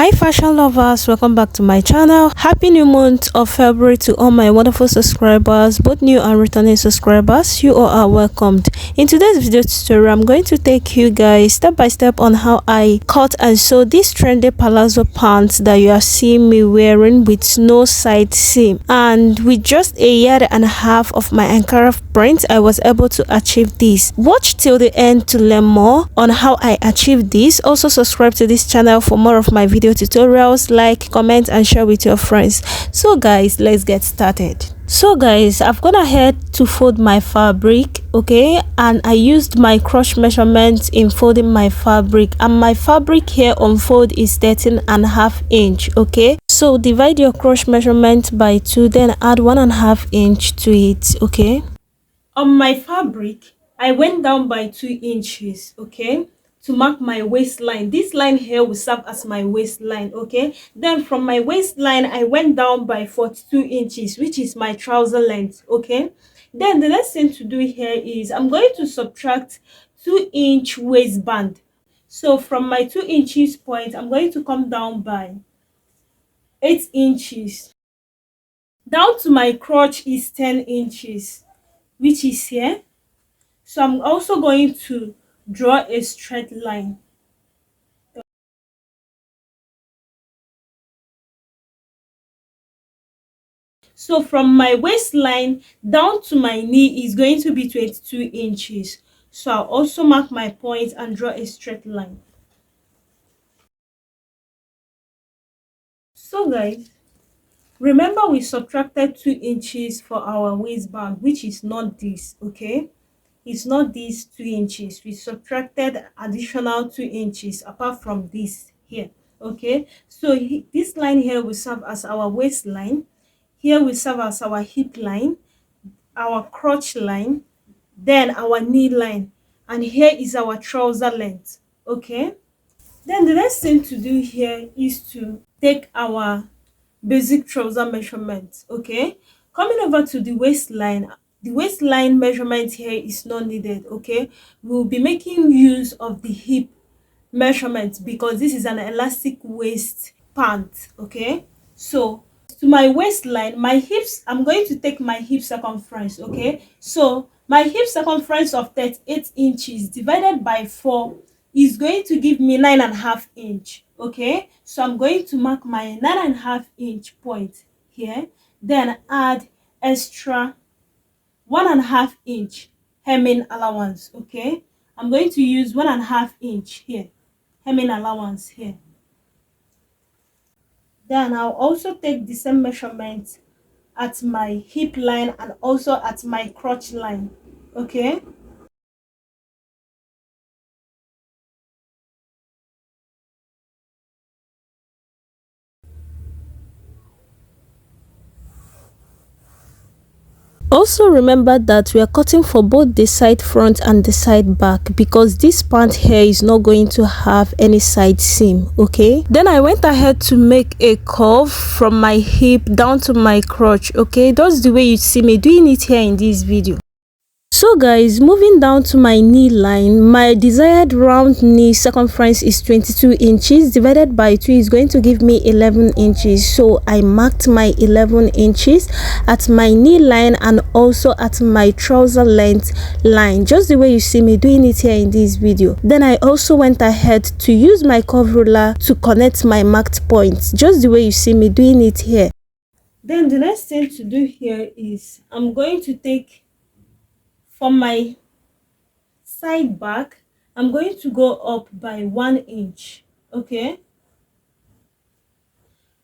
Hi fashion lovers, welcome back to my channel. Happy new month of February to all my wonderful subscribers, both new and returning subscribers. You all are welcomed. In today's video tutorial, I'm going to take you guys step by step on how I cut and sew this trendy palazzo pants that you are seeing me wearing with no side seam. And with just a yard and a half of my Ankara print, I was able to achieve this. Watch till the end to learn more on how I achieved this. Also subscribe to this channel for more of my video tutorials. Like, comment and share with your friends. So guys, let's get started. So guys, I've gone ahead to fold my fabric, okay, and I used my crotch measurement in folding my fabric, and my fabric here on fold is 13.5 inch, okay. So divide your crotch measurement by 2, then add 1.5 inch to it, okay. On my fabric, I went down by 2 inches, okay, to mark my waistline. This line here will serve as my waistline, okay. Then from my waistline, I went down by 42 inches, which is my trouser length, okay. Then the next thing to do here is I'm going to subtract 2-inch waistband. So from my 2 inches point, I'm going to come down by 8 inches. Down to my crotch is 10 inches, which is here. So I'm also going to draw a straight line. So from my waistline down to my knee is going to be 22 inches. So I'll also mark my point and draw a straight line. So guys, remember we subtracted 2 inches for our waistband, which is not this, okay. It's not these 2 inches. We subtracted additional 2 inches apart from this here, okay. So this line here will serve as our waistline. Here will serve as our hip line, our crotch line, then our knee line, and here is our trouser length, okay. Then the next thing to do here is to take our basic trouser measurement, okay. Coming over to the waistline measurement here is not needed, okay. We'll be making use of the hip measurement because this is an elastic waist pant, okay. So to my waistline, my hips, I'm going to take my hip circumference, okay. So my hip circumference of 38 inches divided by 4 is going to give me 9.5 inch, okay. So I'm going to mark my 9.5 inch point here, then add extra 1.5 inch hemming allowance, okay. I'm going to use 1.5 inch here, hemming allowance here. Then I'll also take the same measurement at my hip line and also at my crotch line, okay. Also remember that we are cutting for both the side front and the side back because this pant here is not going to have any side seam, okay. Then I went ahead to make a curve from my hip down to my crotch, okay. That's the way you see me doing it here in this video. So guys, moving down to my knee line, my desired round knee circumference is 22 inches divided by 2 is going to give me 11 inches. So I marked my 11 inches at my knee line and also at my trouser length line, just the way you see me doing it here in this video. Then I also went ahead to use my curve ruler to connect my marked points, just the way you see me doing it here. Then the next thing to do here is I'm going to take from my side back, I'm going to go up by 1 inch, okay.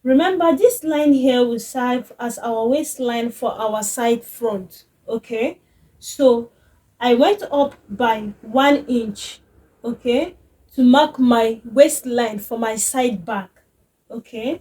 Remember this line here will serve as our waistline for our side front, okay. So I went up by 1 inch, okay, to mark my waistline for my side back, okay.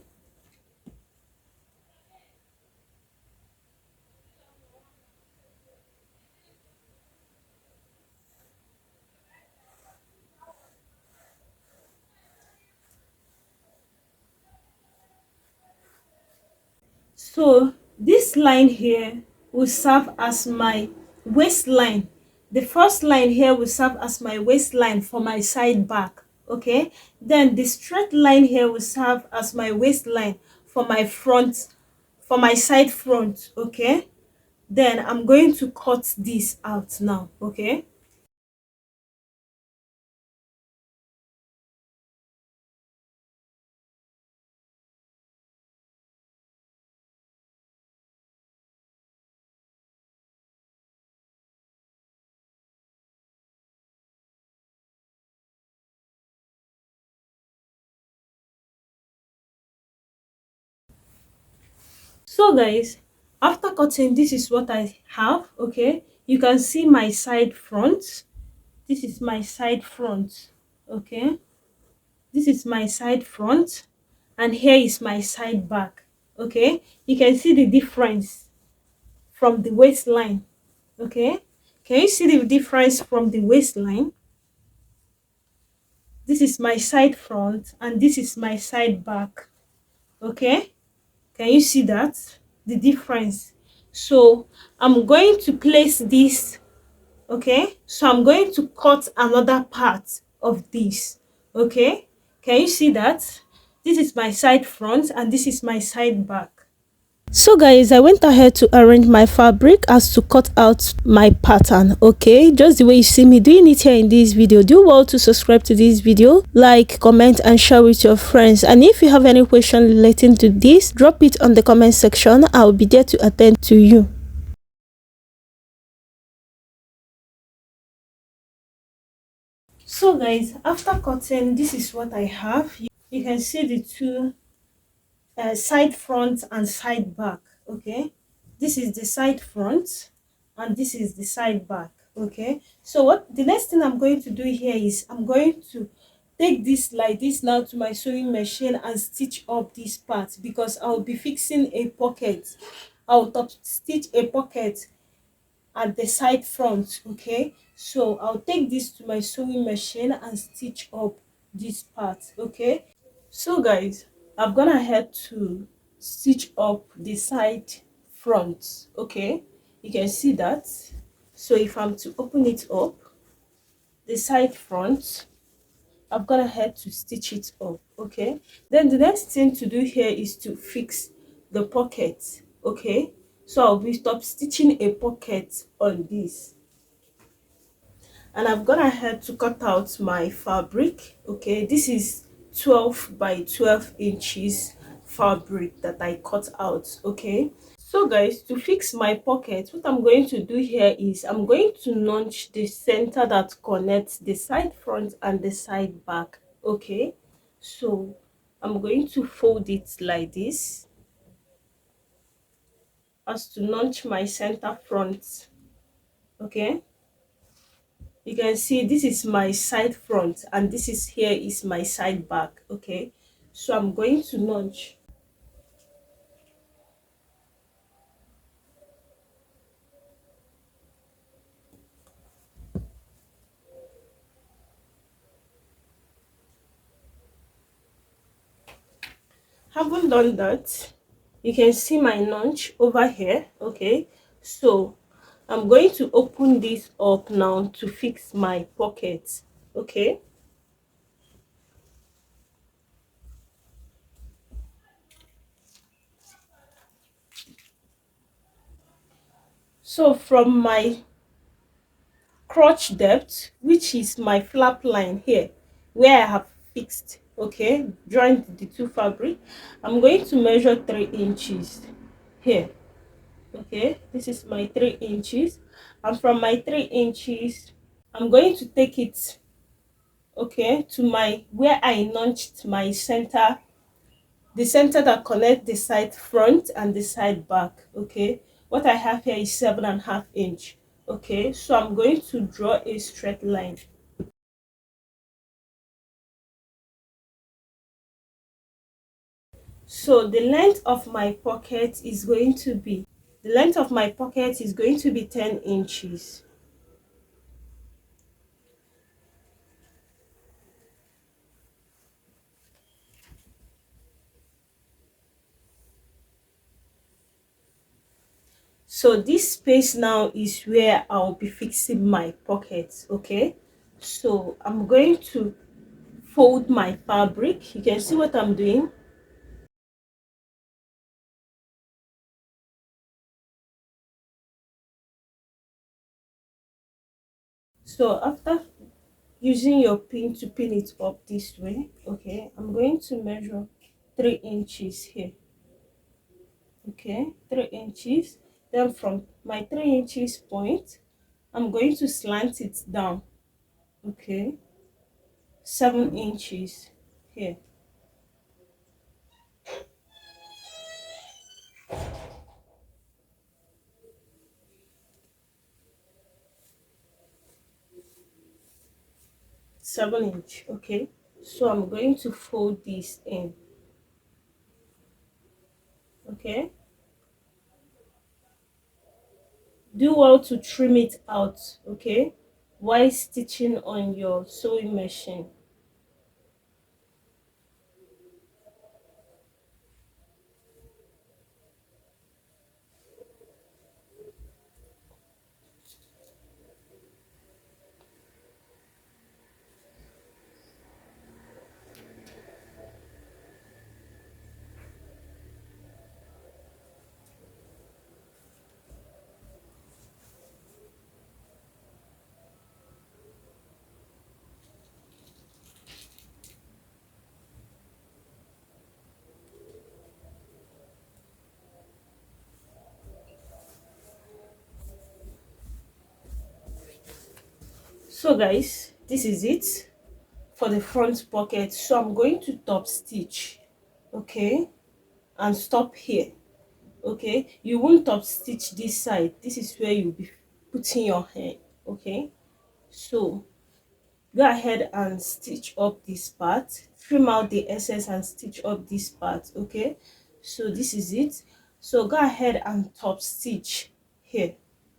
So this line here will serve as my waistline. The first line here will serve as my waistline for my side back, Okay, then the straight line here will serve as my waistline for my front, for my side front. Okay, then I'm going to cut this out now. Okay, so guys, after cutting, this is what I have. Okay, you can see my side front. This is my side front. Okay, this is my side front, and here is my side back. Okay, you can see the difference from the waistline. Okay, can you see the difference from the waistline? This is my side front and this is my side back. Okay, can you see that, the difference? So I'm going to place this. Okay, so I'm going to cut another part of this. Okay, can you see that? This is my side front and this is my side back. So guys, I went ahead to arrange my fabric as to cut out my pattern. Okay, just the way you see me doing it here in this video. Do well to subscribe to this video, like, comment and share with your friends. And if you have any question relating to this, drop it on the comment section. I'll be there to attend to you. So guys, after cutting, this is what I have. You can see the two side front and side back. Okay, this is the side front and this is the side back. Okay, so what the next thing I'm going to do here is I'm going to take this like this now to my sewing machine and stitch up this part, because I'll be fixing a pocket. I'll top stitch a pocket at the side front. Okay, so I'll take this to my sewing machine and stitch up this part. Okay, so guys, I've gone ahead to stitch up the side front. Okay, you can see that. So if I'm to open it up, the side front, I've gone ahead to stitch it up. Okay, then the next thing to do here is to fix the pocket. Okay, so I'll be stop stitching a pocket on this, and I've gone ahead to cut out my fabric. Okay, this is 12 by 12 inches fabric that I cut out. Okay, so guys, to fix my pocket, what I'm going to do here is I'm going to notch the center that connects the side front and the side back. Okay, so I'm going to fold it like this as to notch my center front. Okay, you can see this is my side front and this is here is my side back. Okay, so I'm going to notch. Having done that, you can see my notch over here. Okay, so I'm going to open this up now to fix my pocket. Okay, so from my crotch depth, which is my flap line here where I have fixed, okay, joined the two fabric, I'm going to measure 3 inches here. Okay, this is my 3 inches, and from my 3 inches I'm going to take it, okay, to my where I notched my center, the center that connects the side front and the side back. Okay, what I have here is 7.5 inch. Okay, so I'm going to draw a straight line. So the length of my pocket is going to be, the length of my pocket is going to be 10 inches. So this space now is where I'll be fixing my pockets. Okay, so I'm going to fold my fabric. You can see what I'm doing. So after using your pin to pin it up this way, okay, I'm going to measure 3 inches here. Okay, 3 inches. Then from my 3 inches point, I'm going to slant it down. Okay, 7 inches here. Seven-inch. Okay, so I'm going to fold this in. Okay, do well to trim it out, okay, while stitching on your sewing machine. So guys, this is it for the front pocket. So I'm going to top stitch, okay, and stop here. Okay, you won't top stitch this side. This is where you'll be putting your hair. Okay, so go ahead and stitch up this part, trim out the excess and stitch up this part. Okay, so this is it. So go ahead and top stitch here.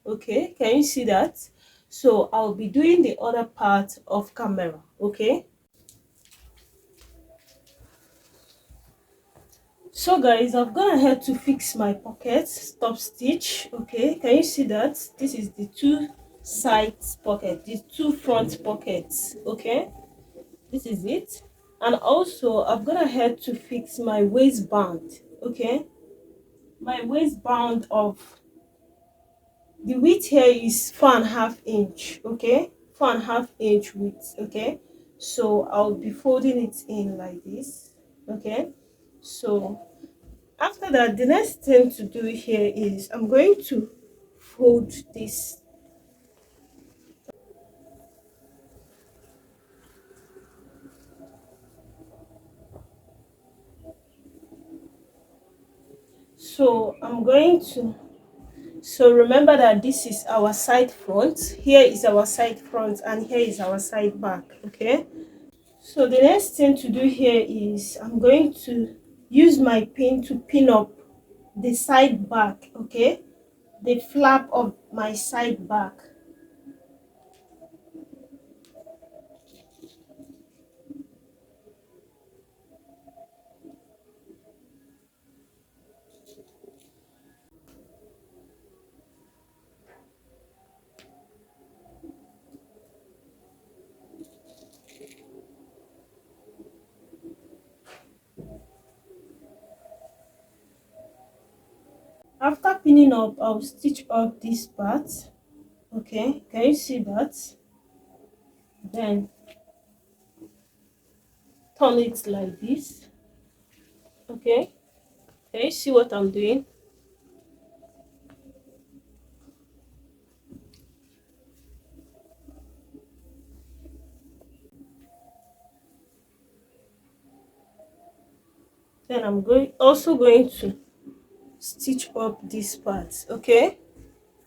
Okay, can you see that? So I'll be doing the other part of camera. Okay, so guys, I've gone ahead to fix my pocket top stitch. Okay, can you see that? This is the two sides pocket, the two front pockets. Okay, this is it. And also I've gone ahead to fix my waistband. Okay, my waistband of the width here is 4.5 inch. Okay, 4.5 inch width. Okay, so I'll be folding it in like this. Okay, so after that, the next thing to do here is I'm going to fold this. So I'm going to, so remember that this is our side front, here is our side front, and here is our side back. Okay, so the next thing to do here is I'm going to use my pin to pin up the side back. Okay, the flap of my side back. After pinning up, I'll stitch up this part. Okay, can you see that? Then turn it like this. Okay, can you see what I'm doing? Then I'm going to stitch up this part. Okay,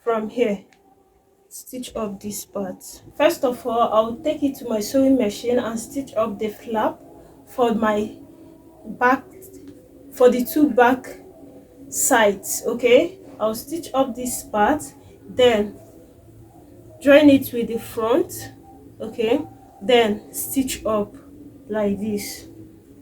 from here stitch up this part. First of all, I'll take it to my sewing machine and stitch up the flap for my back, for the two back sides. Okay, I'll stitch up this part, then join it with the front. Okay, then stitch up like this.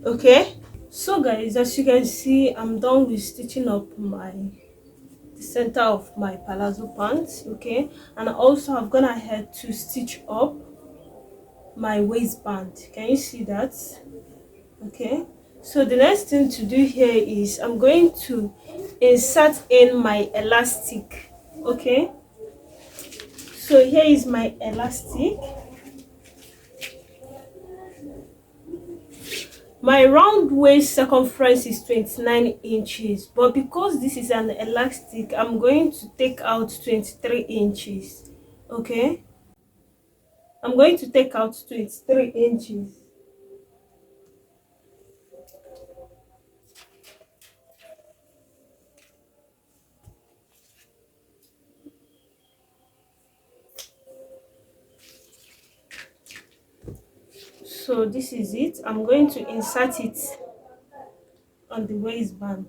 Okay, so guys, as you can see, I'm done with stitching up the center of my palazzo pants. Okay, and also I've gone ahead to stitch up my waistband. Can you see that? Okay, so the next thing to do here is I'm going to insert in my elastic. Okay, so here is my elastic. My round waist circumference is 29 inches, but because this is an elastic, I'm going to take out 23 inches. Okay, I'm going to take out 23 inches. So this is it. I'm going to insert it on the waistband.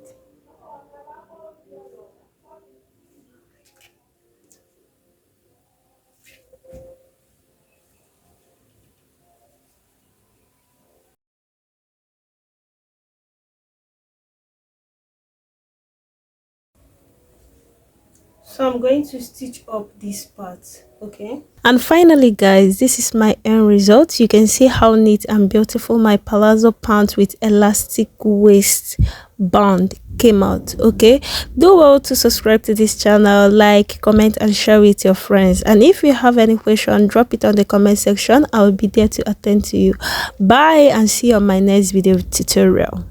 So I'm going to stitch up this part. Okay, and finally guys, this is my end result. You can see how neat and beautiful my palazzo pant with elastic waist band came out. Okay, do well to subscribe to this channel, like, comment and share with your friends, and if you have any question, drop it on the comment section. I will be there to attend to you. Bye, and see you on my next video tutorial.